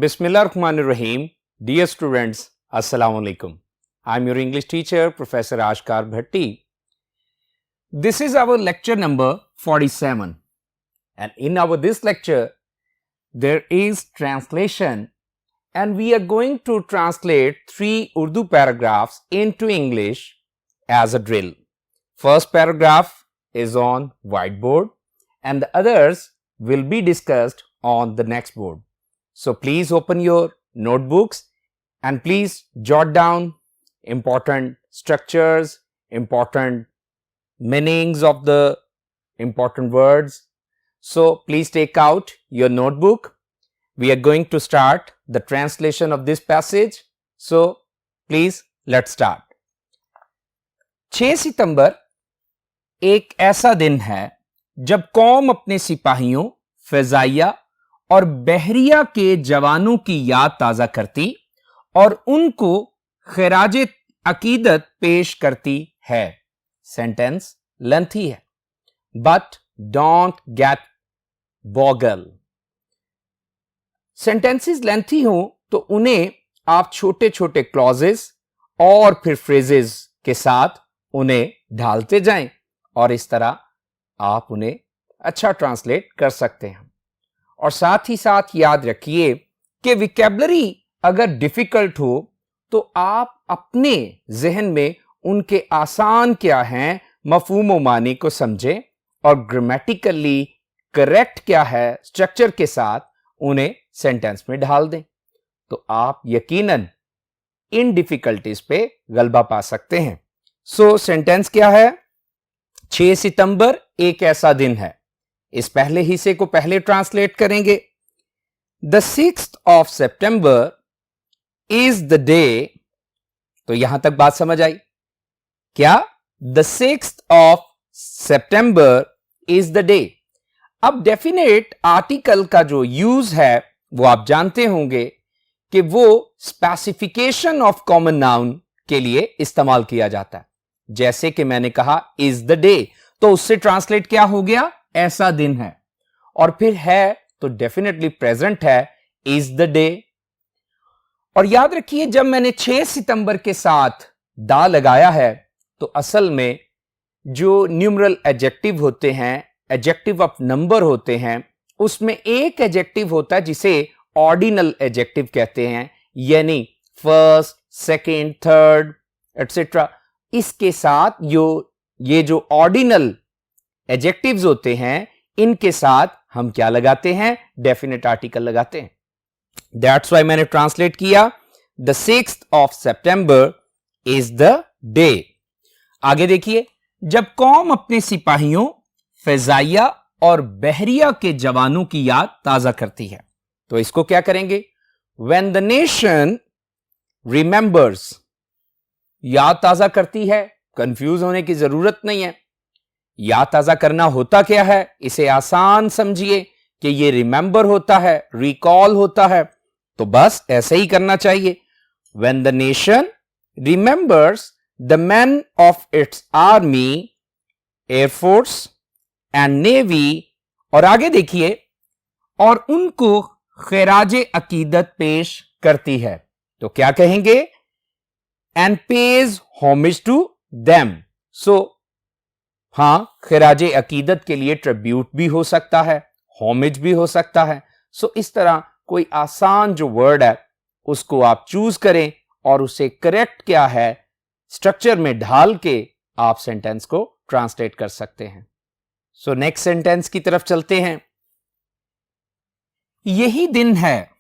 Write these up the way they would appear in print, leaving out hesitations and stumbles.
Bismillahirrahmanirrahim. Dear students, Assalamu alaikum. I am your English teacher, Professor Ashkar Bhatti. This is our lecture number 47. And in this lecture, there is translation and we are going to translate 3 Urdu paragraphs into English as a drill. First paragraph is on whiteboard and the others will be discussed on the next board. So please open your notebooks and please jot down important structures, important meanings of the important words. So please take out your notebook. We are going to start the translation of this passage. So please let's start. 6 सितंबर एक ऐसा दिन है जब कौम अपने सिपाहियों, फ़िज़ाइया और बहरिया के जवानों की याद ताज़ा करती और उनको खिराज अकीदत पेश करती है. सेंटेंस लेंथी है, but don't get Bogle. Sentences lengthy हो तो उन्हें आप छोटे छोटे क्लॉजेस और फिर फ्रेजेस के साथ उन्हें ढालते जाएं और इस तरह आप उन्हें अच्छा ट्रांसलेट कर सकते हैं. और साथ ही साथ याद रखिए कि विकेबलरी अगर डिफिकल्ट हो तो आप अपने जहन में उनके आसान क्या हैं मफहूम व मानी को समझें और ग्रामेटिकली करेक्ट क्या है स्ट्रक्चर के साथ उन्हें सेंटेंस में ढाल दें तो आप यकीनन इन डिफिकल्टीज पे गलबा पा सकते हैं. सो सेंटेंस क्या है? 6 सितंबर एक ऐसा दिन है. इस पहले हिस्से को पहले ट्रांसलेट करेंगे. The 6th of September is the day. तो यहां तक बात समझ आई क्या? The 6th of September is the day. अब डेफिनेट आर्टिकल का जो यूज है वो आप जानते होंगे कि वो स्पेसिफिकेशन ऑफ कॉमन नाउन के लिए इस्तेमाल किया जाता है. जैसे कि मैंने कहा इज द डे, तो उससे ट्रांसलेट क्या हो गया? ऐसा दिन है. और फिर है तो डेफिनेटली प्रेजेंट है, इज द डे. और याद रखिए जब मैंने 6 सितंबर के साथ दा लगाया है तो असल में जो न्यूमरल एडजेक्टिव होते हैं, एडजेक्टिव ऑफ नंबर होते हैं, उसमें एक एडजेक्टिव होता है जिसे ऑर्डिनल एडजेक्टिव कहते हैं, यानी फर्स्ट, सेकेंड, थर्ड एटसेट्रा. इसके साथ ये जो ऑर्डिनल एडजेक्टिव्स होते हैं इनके साथ हम क्या लगाते हैं? डेफिनेट आर्टिकल लगाते हैं. दैट्स व्हाई मैंने ट्रांसलेट किया the 6th of September is the day. आगे देखिए, जब कौम अपने सिपाहियों, फ़िज़ाइया और बहरिया के जवानों की याद ताजा करती है तो इसको क्या करेंगे? When the nation remembers. याद ताजा करती है, कंफ्यूज होने की जरूरत नहीं है. याद ताजा करना होता क्या है? इसे आसान समझिए कि ये रिमेंबर होता है, रिकॉल होता है. तो बस ऐसे ही करना चाहिए. When the nation remembers the men of its army, air force and navy. और आगे देखिए, और उनको खिराज अकीदत पेश करती है तो क्या कहेंगे? And pays homage to them. So हां, खिराज अकीदत के लिए ट्रिब्यूट भी हो सकता है, होमेज भी हो सकता है. सो इस तरह कोई आसान जो वर्ड है उसको आप चूज करें और उसे करेक्ट क्या है स्ट्रक्चर में ढाल के आप सेंटेंस को ट्रांसलेट कर सकते हैं. सो नेक्स्ट सेंटेंस की तरफ चलते हैं. यही दिन है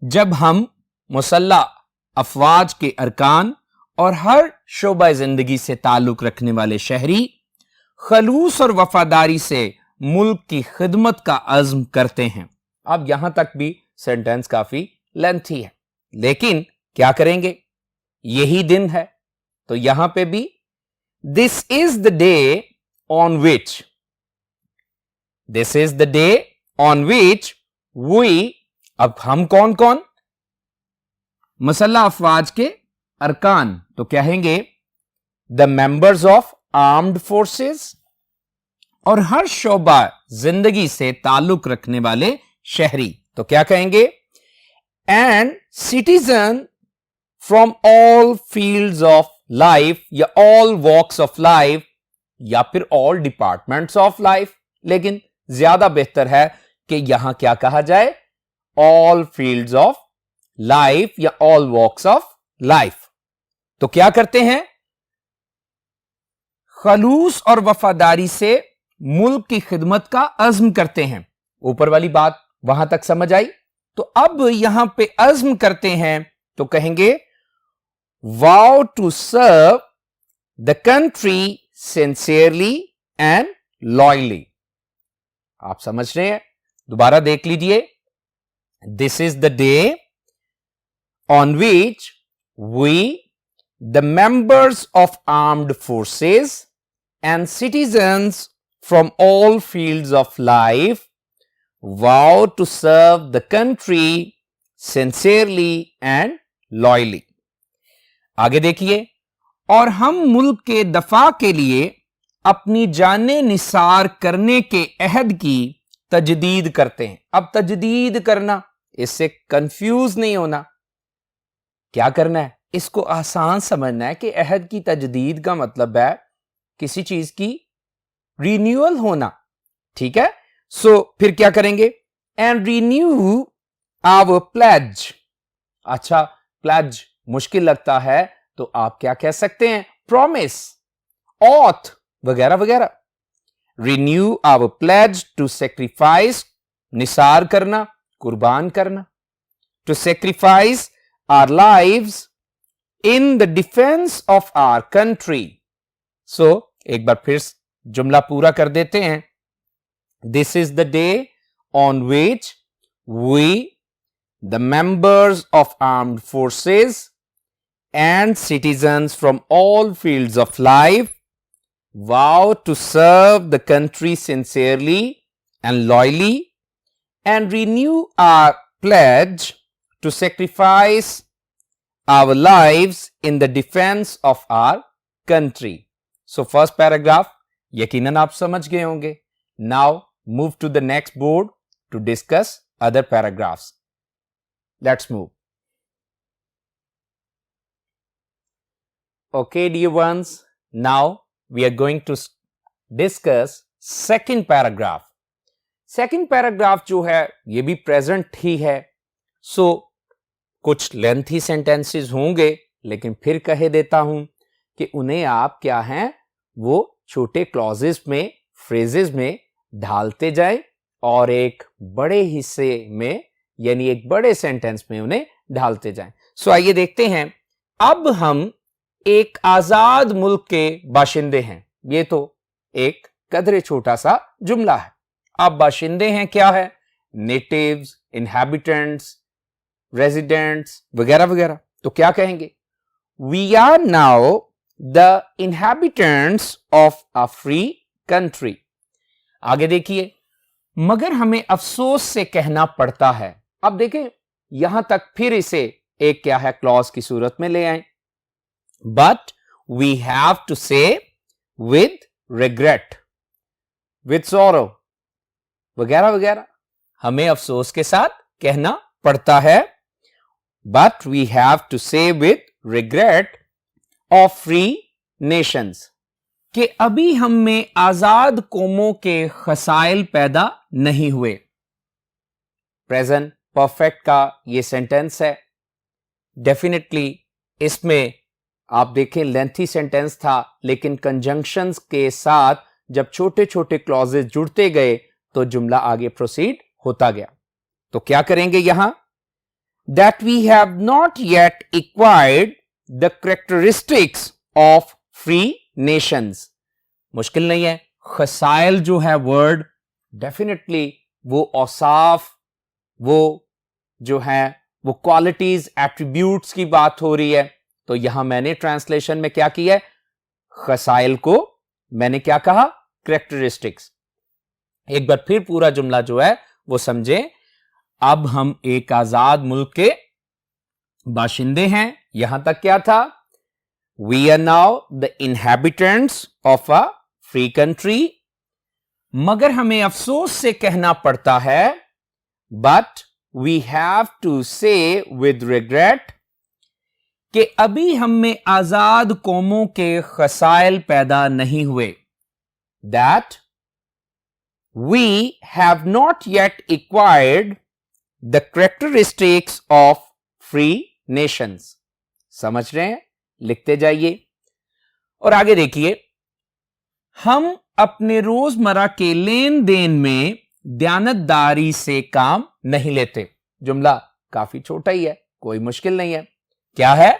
जब हम मुसल्लह अफवाज के अरकान और हर शोबा जिंदगी से ताल्लुक रखने वाले शहरी खलूस और वफादारी से मुल्क की खिदमत का अज़्म करते हैं. अब यहां तक भी सेंटेंस काफी लेंथी है, लेकिन क्या करेंगे? यही दिन है तो यहां पे भी this is the day on which. This is the day on which we. अब हम कौन कौन? मुसल्लह अफवाज के अरकान तो कहेंगे the members of armed forces और हर शोबा जिंदगी से ताल्लुक रखने वाले शहरी तो क्या कहेंगे? And citizen from all fields of life या ऑल वॉक्स ऑफ लाइफ या फिर ऑल डिपार्टमेंट्स ऑफ लाइफ, लेकिन ज्यादा बेहतर है कि यहां क्या कहा जाए, ऑल फील्ड्स ऑफ लाइफ या ऑल वॉक्स ऑफ लाइफ। तो क्या करते हैं, खलूस और वफादारी से मुल्क की खिदमत का अज़्म करते हैं। ऊपर वाली बात वहां तक समझ आई। तो अब यहां पे अज़्म करते हैं तो कहेंगे vow to serve the country sincerely and loyally. आप समझ रहे हैं, दोबारा देख लीजिए। This is the day on which we the members of armed forces and citizens from all fields of life vow to serve the country sincerely and loyally। आगे देखिए, और हम मुल्क के दफा के लिए अपनी जाने निसार करने के अहद की तजदीद करते हैं। अब तजदीद करना, इससे कंफ्यूज नहीं होना। क्या करना है, इसको आसान समझना है कि अहद की तजदीद का मतलब है किसी चीज की रिन्यूअल होना। ठीक है, सो फिर क्या करेंगे, एंड रिन्यू आवर प्लेज। अच्छा, प्लेज मुश्किल लगता है तो आप क्या कह सकते हैं, प्रॉमिस, ऑथ वगैरह वगैरह। Renew our pledge to sacrifice, निसार करना, कुर्बान करना, to sacrifice our lives in the defense of our country। so एक बार फिर जुमला पूरा कर देते हैं। This is the day on which we, the members of armed forces and citizens from all fields of life, vow to serve the country sincerely and loyally and renew our pledge to sacrifice our lives in the defense of our country। so first paragraph यकीनन आप समझ गए होंगे। now move to the next board to discuss other paragraphs। let's move। okay dear ones, now we are going to discuss second paragraph। second paragraph जो है ये भी present ही है। so कुछ लेंथी सेंटेंसेस होंगे, लेकिन फिर कह देता हूं कि उन्हें आप क्या हैं, वो छोटे क्लॉजेस में, फ्रेजेस में ढालते जाएं और एक बड़े हिस्से में यानी एक बड़े सेंटेंस में उन्हें ढालते जाएं। सो आइए देखते हैं। अब हम एक आजाद मुल्क के बाशिंदे हैं। ये तो एक कदरे छोटा सा जुमला है। अब बाशिंदे हैं क्या है, नेटिव्स, इनहैबिटेंट्स, रेजिडेंट्स वगैरह वगैरह। तो क्या कहेंगे, we are now the inhabitants of a free country. आगे देखिए, मगर हमें अफसोस से कहना पड़ता है। अब देखें यहां तक फिर इसे एक क्या है, क्लॉज की सूरत में ले आए। बट वी हैव टू से विद रिग्रेट, विद सॉरो वगैरह वगैरह। हमें अफसोस के साथ कहना पड़ता है। But we have to say with regret of free nations कि अभी हम में आजाद कौमों के खसाइल पैदा नहीं हुए। प्रेजेंट परफेक्ट का ये सेंटेंस है। डेफिनेटली इसमें आप देखें लेंथी सेंटेंस था, लेकिन कंजंक्शंस के साथ जब छोटे छोटे क्लॉजेस जुड़ते गए तो जुमला आगे प्रोसीड होता गया। तो क्या करेंगे यहां, that we have not yet acquired the characteristics of free nations। मुश्किल नहीं है, खसाइल जो है वर्ड डेफिनेटली वो औसाफ, वो जो है वो क्वालिटीज, एट्रीब्यूट्स की बात हो रही है। तो यहां मैंने ट्रांसलेशन में क्या किया है, खसाइल को मैंने क्या कहा, कैरेक्टरिस्टिक्स। एक बार फिर पूरा जुमला जो है वो समझे। अब हम एक आजाद मुल्क के बाशिंदे हैं। यहां तक क्या था, we are now the inhabitants of a free country, मगर हमें अफसोस से कहना पड़ता है, but we have to say with regret कि अभी हम में आजाद कौमों के खसाइल पैदा नहीं हुए. That we have not yet acquired the characteristics of free nations. समझ रहे हैं? लिखते जाइए. और आगे देखिए, हम अपने रोजमर्रा के लेन देन में दयानतदारी से काम नहीं लेते. जुमला काफी छोटा ही है, कोई मुश्किल नहीं है. क्या है?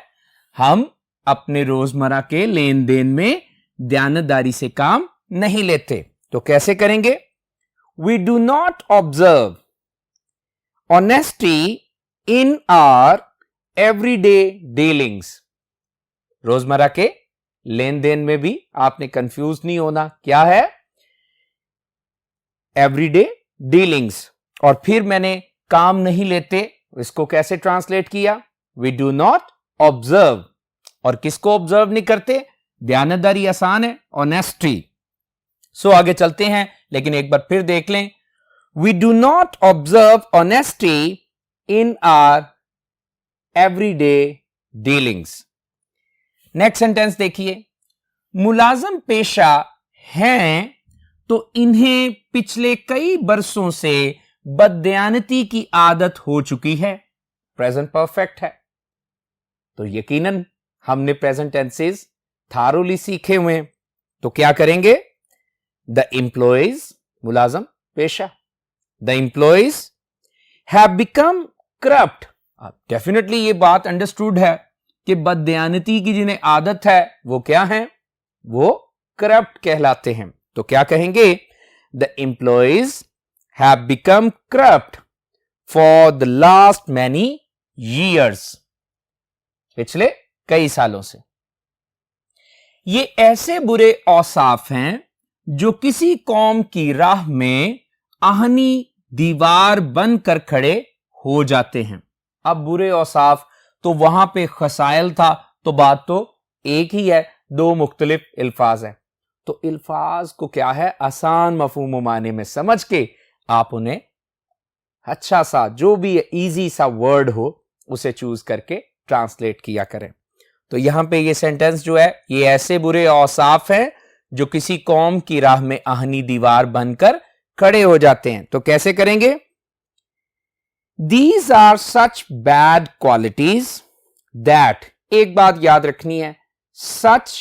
हम अपने रोजमर्रा के लेन देन में दयानतदारी से काम नहीं लेते. तो कैसे करेंगे? We do not observe honesty in our everyday dealings. रोजमर्रा के लेन देन में भी आपने कंफ्यूज नहीं होना. क्या है? Everyday dealings. और फिर मैंने काम नहीं लेते, इसको कैसे ट्रांसलेट किया? We do not observe. और किसको ऑब्जर्व नहीं करते? दयानतदारी आसान है, ऑनेस्टी. सो आगे चलते हैं, लेकिन एक बार फिर देख लें. We do not observe honesty in our everyday dealings. Next sentence देखिए. मुलाजम पेशा हैं तो इन्हें पिछले कई बरसों से बददयानती की आदत हो चुकी है. प्रेजेंट परफेक्ट है, तो यकीनन हमने प्रेजेंट टेंसेस थारोली सीखे हुए हैं. तो क्या करेंगे? द एम्प्लॉइज, मुलाजम पेशा, the employees have become corrupt. Definitely ये बात अंडरस्टूड है कि बददयानती की जिन्हें आदत है वो क्या है? वो करप्ट कहलाते हैं. तो क्या कहेंगे? The employees have become corrupt for the last many years. पिछले कई सालों से. ये ऐसे औसाफ औसाफ हैं जो किसी कौम की राह में आहनी दीवार बनकर खड़े हो जाते हैं. अब बुरे औसाफ तो वहां पे खसाइल था, तो बात तो एक ही है, दो मुख्तलिफ अल्फाज है. तो अल्फाज को क्या है? आसान मफहूम माने में समझ के आप उन्हें अच्छा सा, जो भी इजी सा वर्ड हो उसे चूज करके ट्रांसलेट किया करें. तो यहां पे ये सेंटेंस जो है, ये ऐसे बुरे औसाफ हैं जो किसी कौम की राह में आहनी दीवार बनकर खड़े हो जाते हैं. तो कैसे करेंगे? These are such bad qualities that, एक बात याद रखनी है, such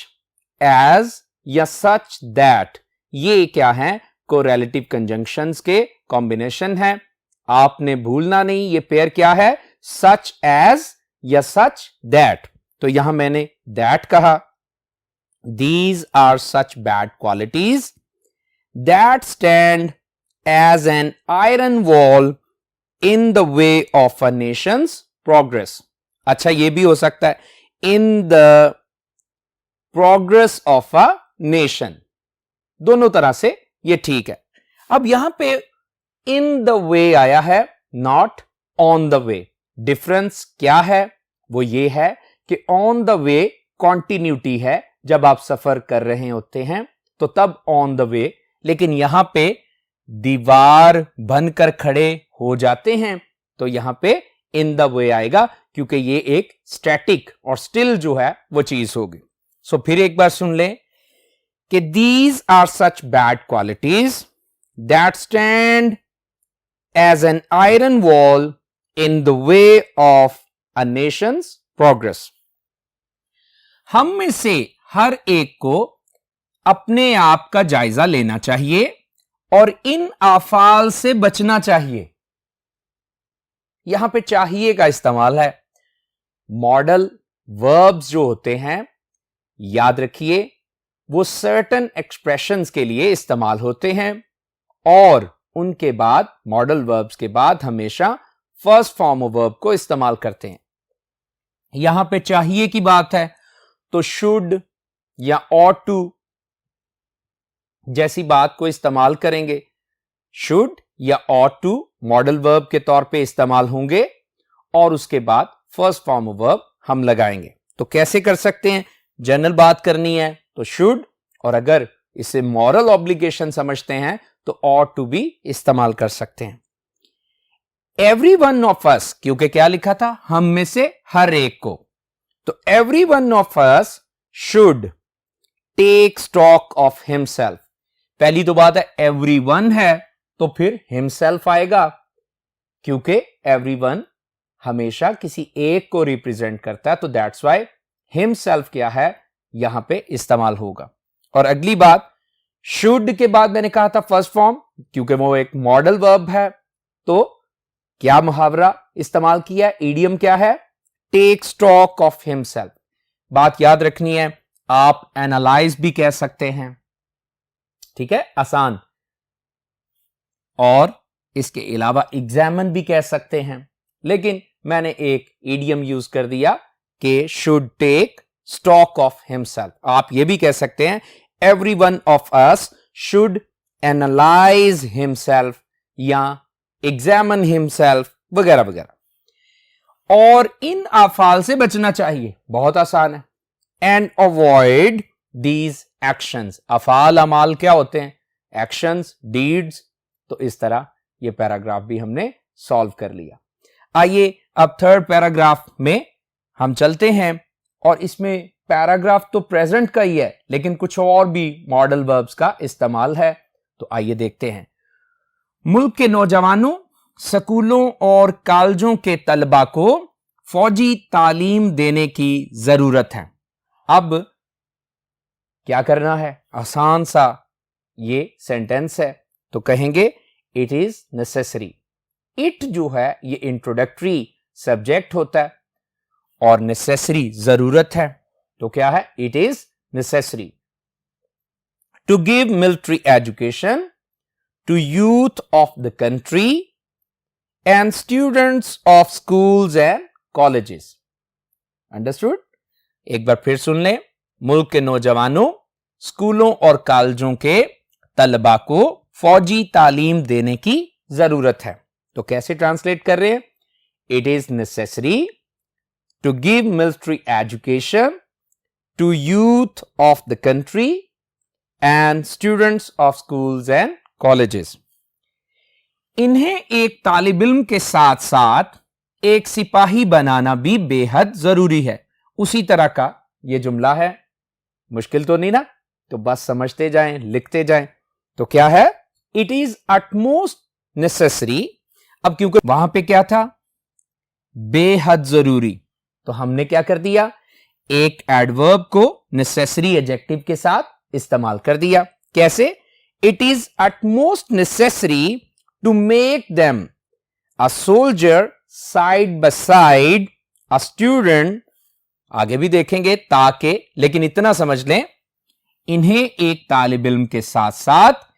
as या such that, ये क्या है? कोरिलेटिव कंजंक्शंस के कॉम्बिनेशन है. आपने भूलना नहीं, ये पेयर क्या है? such as या such that. तो यहां मैंने that कहा. These are such bad qualities that stand as an iron wall in the way of a nation's progress. अच्छा, ये भी हो सकता है in the progress of a nation. दोनों तरह से ये ठीक है. अब यहां पे in the way आया है, not on the way. Difference क्या है? वो ये है कि on the way कॉन्टिन्यूटी है, जब आप सफर कर रहे होते हैं तो तब on the way, लेकिन यहां पे दीवार बनकर खड़े हो जाते हैं तो यहां पे इन द वे आएगा, क्योंकि ये एक स्टैटिक और स्टिल जो है वो चीज होगी. सो फिर एक बार सुन लें कि these are such bad qualities that stand as an iron wall in the way of a nation's progress. हम में से हर एक को अपने आप का जायजा लेना चाहिए और इन आफाल से बचना चाहिए. यहां पे चाहिए का इस्तेमाल है. मॉडल वर्ब्स जो होते हैं, याद रखिए, वो सर्टेन एक्सप्रेशंस के लिए इस्तेमाल होते हैं और उनके बाद, मॉडल वर्ब्स के बाद हमेशा फर्स्ट फॉर्म ऑफ वर्ब को इस्तेमाल करते हैं. यहां पे चाहिए की बात है तो शुड या ऑट टू जैसी बात को इस्तेमाल करेंगे. शुड या ऑट टू मॉडल वर्ब के तौर पे इस्तेमाल होंगे और उसके बाद फर्स्ट फॉर्म ऑफ वर्ब हम लगाएंगे. तो कैसे कर सकते हैं? जनरल बात करनी है तो शुड, और अगर इसे मॉरल ऑब्लिगेशन समझते हैं तो ऑट टू भी इस्तेमाल कर सकते हैं. एवरी वन ऑफ अस, क्योंकि क्या लिखा था, हम में से हर एक को, तो every one of us should take stock of himself. पहली तो बात है एवरी वन है तो फिर हिमसेल्फ आएगा, क्योंकि एवरी वन हमेशा किसी एक को रिप्रेजेंट करता है, तो दैट्स वाई हिमसेल्फ क्या है यहां पे इस्तेमाल होगा। और अगली बात, शुड के बाद मैंने कहा था फर्स्ट फॉर्म, क्योंकि वो एक मॉडल वर्ब है, तो क्या मुहावरा इस्तेमाल किया, इडियम क्या है, टेक स्टॉक ऑफ हिमसेल्फ। बात याद रखनी है, आप एनालाइज भी कह सकते हैं, ठीक है, आसान, और इसके अलावा एग्जामिन भी कह सकते हैं, लेकिन मैंने एक इडियम यूज कर दिया कि should take stock of himself. आप ये भी कह सकते हैं every one of us should analyse himself या एग्जामिन हिमसेल्फ वगैरह वगैरह। और इन अफाल से बचना चाहिए, बहुत आसान है, एंड अवॉइड दीज एक्शंस। अफाल अमाल क्या होते हैं, एक्शंस, डीड्स। तो इस तरह ये पैराग्राफ भी हमने सॉल्व कर लिया। आइए अब थर्ड पैराग्राफ में हम चलते हैं, और इसमें पैराग्राफ तो प्रेजेंट का ही है लेकिन कुछ और भी मॉडल वर्ब्स का इस्तेमाल है, तो आइए देखते हैं। मुल्क के नौजवानों, स्कूलों और कॉलेजों के तलबा को फौजी तालीम देने की जरूरत है। अब क्या करना है, आसान सा ये सेंटेंस है, तो कहेंगे इट इज नेसेसरी। इट जो है ये इंट्रोडक्टरी सब्जेक्ट होता है और नेसेसरी जरूरत है, तो क्या है, it is necessary to give military education to youth of the country and students of schools and colleges. Understood? एक बार फिर सुन लें, मुल्क के नौजवानों, स्कूलों और कॉलेजों के तलबा को फौजी तालीम देने की जरूरत है। तो कैसे ट्रांसलेट कर रहे हैं, it is necessary to give military education to youth of the country and students of schools and colleges. इन्हें एक तालिब इल्म के साथ साथ एक सिपाही बनाना भी बेहद जरूरी है। उसी तरह का यह जुमला है, मुश्किल तो नहीं ना, तो बस समझते जाएं, लिखते जाएं। तो क्या है, इट इज अटमोस्ट नेसेसरी। अब क्योंकि वहां पे क्या था, बेहद जरूरी, तो हमने क्या कर दिया, एक एडवर्ब को नेसेसरी एडजेक्टिव के साथ इस्तेमाल कर दिया। कैसे, it is utmost necessary to make them a soldier side by side a student. आगे भी देखेंगे ताकि, लेकिन इतना समझ लें, इन्हें एक तालिब इल्म के साथ साथ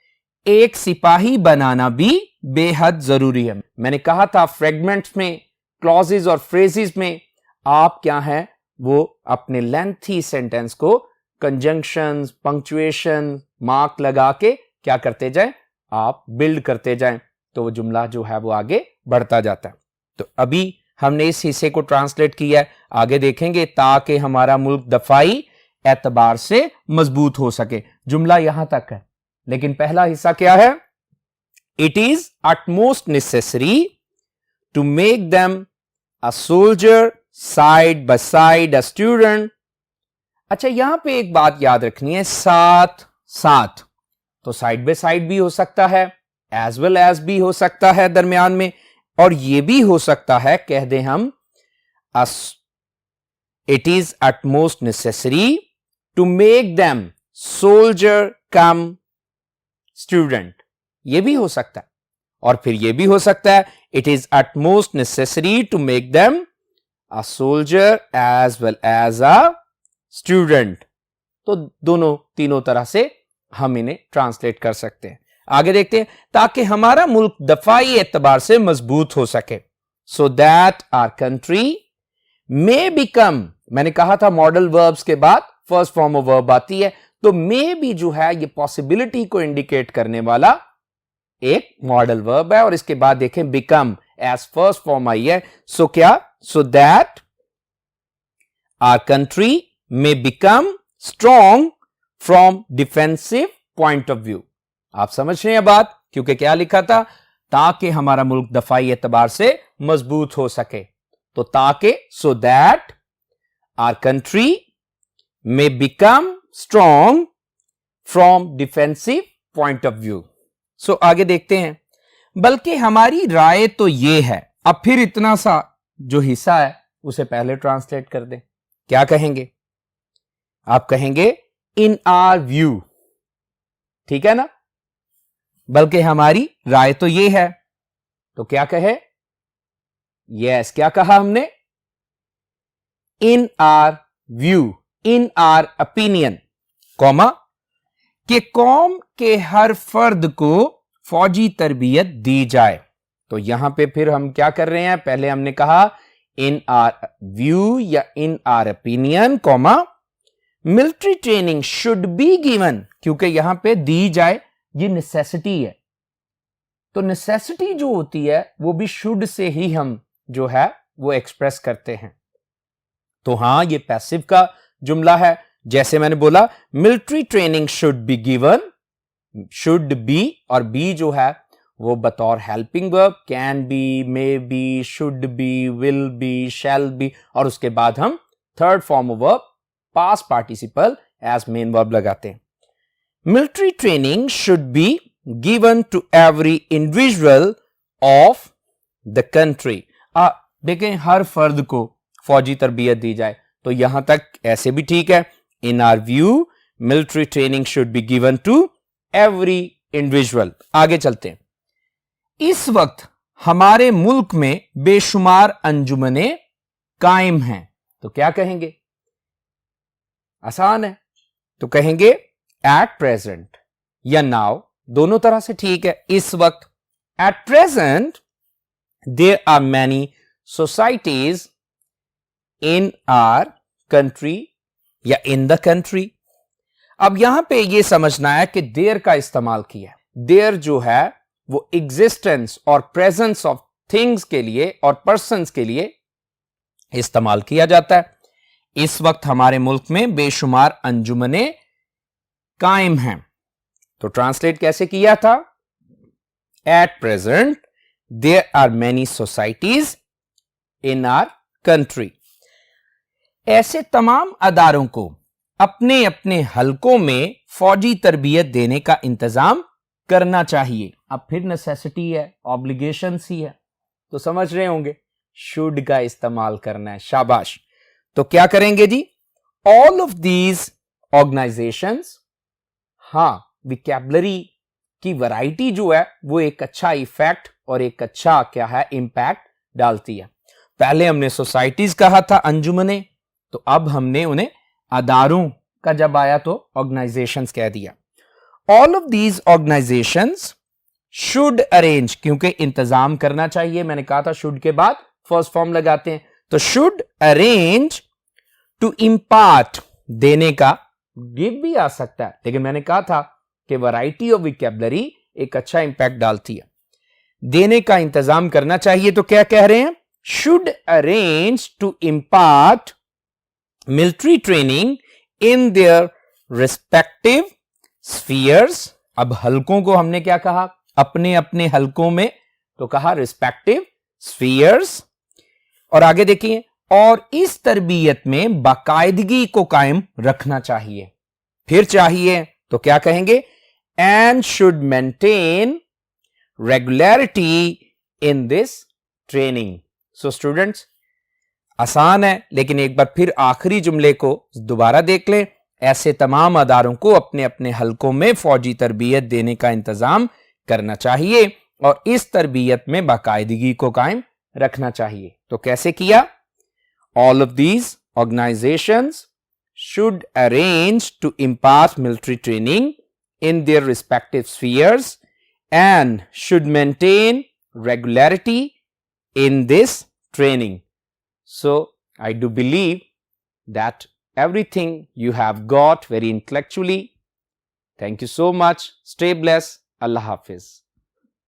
एक सिपाही बनाना भी बेहद जरूरी है। मैंने कहा था फ्रेगमेंट्स में, क्लॉजेस और फ्रेजेस में आप क्या है वो अपने लेंथी सेंटेंस को कंजंक्शंस, पंक्चुएशन, मार्क लगा के क्या करते जाएं, आप बिल्ड करते जाएं, तो वो जुमला जो है वो आगे बढ़ता जाता है। तो अभी हमने इस हिस्से को ट्रांसलेट किया है, आगे देखेंगे ताकि हमारा मुल्क दफाई एतबार से मजबूत हो सके। जुमला यहां तक है, लेकिन पहला हिस्सा क्या है, it is utmost necessary to make them a soldier side by side a student. अच्छा, यहां पे एक बात याद रखनी है, साथ साथ, तो साइड बाय साइड भी हो सकता है, एज वेल एज भी हो सकता है दरमियान में, और यह भी हो सकता है कह दें हम it is utmost necessary to make them soldier cum student, यह भी हो सकता है। और फिर यह भी हो सकता है it is utmost necessary to make them a soldier as well as a student. तो दोनों तीनों तरह से हम इन्हें ट्रांसलेट कर सकते हैं। आगे देखते हैं, ताकि हमारा मुल्क दफाई एतबार से मजबूत हो सके, so that our country may become. मैंने कहा था मॉडल वर्ब्स के बाद फर्स्ट फॉर्म ऑफ वर्ब आती है, तो मे भी जो है ये पॉसिबिलिटी को इंडिकेट करने वाला एक मॉडल वर्ब है। और इसके बाद देखें बिकम एज फर्स्ट फॉर्म आई है, सो क्या, so that our country may become strong from defensive point of view. आप समझ रहे हैं बात, क्योंकि क्या लिखा था, ताकि हमारा मुल्क दफाई एतबार से मजबूत हो सके। तो ताकि so that our country may become strong from defensive point of view. So आगे देखते हैं। बल्कि हमारी राय तो ये है, अब फिर इतना सा जो हिस्सा है उसे पहले ट्रांसलेट कर दें। क्या कहेंगे? आप कहेंगे इन आवर व्यू, ठीक है ना? बल्कि हमारी राय तो ये है, तो क्या कहे? यस, क्या कहा हमने? In our view, in our opinion, comma, कि कौम के हर फर्द को फौजी तरबियत दी जाए। तो यहां पे फिर हम क्या कर रहे हैं? पहले हमने कहा इन आवर व्यू या in our opinion, comma, military training should be given, क्योंकि यहां पे दी जाए ये नेसेसिटी है। तो नेसेसिटी जो होती है वो भी शुड से ही हम जो है वो एक्सप्रेस करते हैं। तो हां, ये पैसिव का जुमला है। जैसे मैंने बोला military training should be given, should be, और बी जो है वो बतौर helping verb can be, may be, should be, will be, shall be, और उसके बाद हम third form of verb past participle as main verb लगाते हैं। Military training should be given to every individual of the country. देखें, हर फर्द को फौजी तरबियत दी जाए, तो यहां तक ऐसे भी ठीक है। In our view military training should be given to every individual. आगे चलते हैं। इस वक्त हमारे मुल्क में बेशुमार अंजुमने कायम हैं, तो क्या कहेंगे? आसान है, तो कहेंगे एट प्रेजेंट या नाउ, दोनों तरह से ठीक है। इस वक्त, at present there are many societies in our country या इन द कंट्री। अब यहां पे यह समझना है कि देयर का इस्तेमाल किया। देयर जो है वो एग्जिस्टेंस और प्रेजेंस ऑफ थिंग्स के लिए और पर्सन्स के लिए इस्तेमाल किया जाता है। इस वक्त हमारे मुल्क में बेशुमार अंजुमने कायम हैं, तो ट्रांसलेट कैसे किया था? At present there are many societies in our country. ऐसे तमाम अदारों को अपने अपने हलकों में फौजी तरबियत देने का इंतजाम करना चाहिए। अब फिर नेसेसिटी है, ऑब्लिगेशंस ही है, तो समझ रहे होंगे शुड का इस्तेमाल करना है। शाबाश। तो क्या करेंगे जी? All of these organisations. हां, विकैबुलरी की वैरायटी जो है वो एक अच्छा इफेक्ट और एक अच्छा क्या है इंपैक्ट डालती है। पहले हमने सोसाइटीज कहा था, अंजुमने, तो अब हमने उन्हें अदारों का जब आया तो ऑर्गेनाइजेशंस कह दिया। All of these organisations should arrange, क्योंकि इंतजाम करना चाहिए, मैंने कहा था शुड के बाद फर्स्ट फॉर्म लगाते हैं, तो शुड अरेंज टू इम्पार्ट, देने का, गिव भी आ सकता है, लेकिन मैंने कहा था कि वैरायटी ऑफ विकैबुलरी एक अच्छा इंपैक्ट डालती है। देने का इंतजाम करना चाहिए, तो क्या कह रहे हैं? Should arrange to impart military training in their respective spheres. अब हलकों को हमने क्या कहा? अपने अपने हलकों में, तो कहा रिस्पेक्टिव स्फीयर्स। और आगे देखिए, और इस तरबियत में बाकायदगी को कायम रखना चाहिए। फिर चाहिए तो क्या कहेंगे? And should maintain regularity in this training. So students, आसान है, लेकिन एक बार फिर आखिरी जुमले को दोबारा देख लें। ऐसे तमाम अदारों को अपने अपने हलकों में फौजी तरबियत देने का इंतजाम करना चाहिए और इस तरबियत में बाकायदगी को कायम रखना चाहिए। तो कैसे किया? All of these organisations should arrange to impart military training in their respective spheres and should maintain regularity in this training. So I do believe that everything you have got very intellectually. Thank you so much. Stay blessed. Allah Hafiz.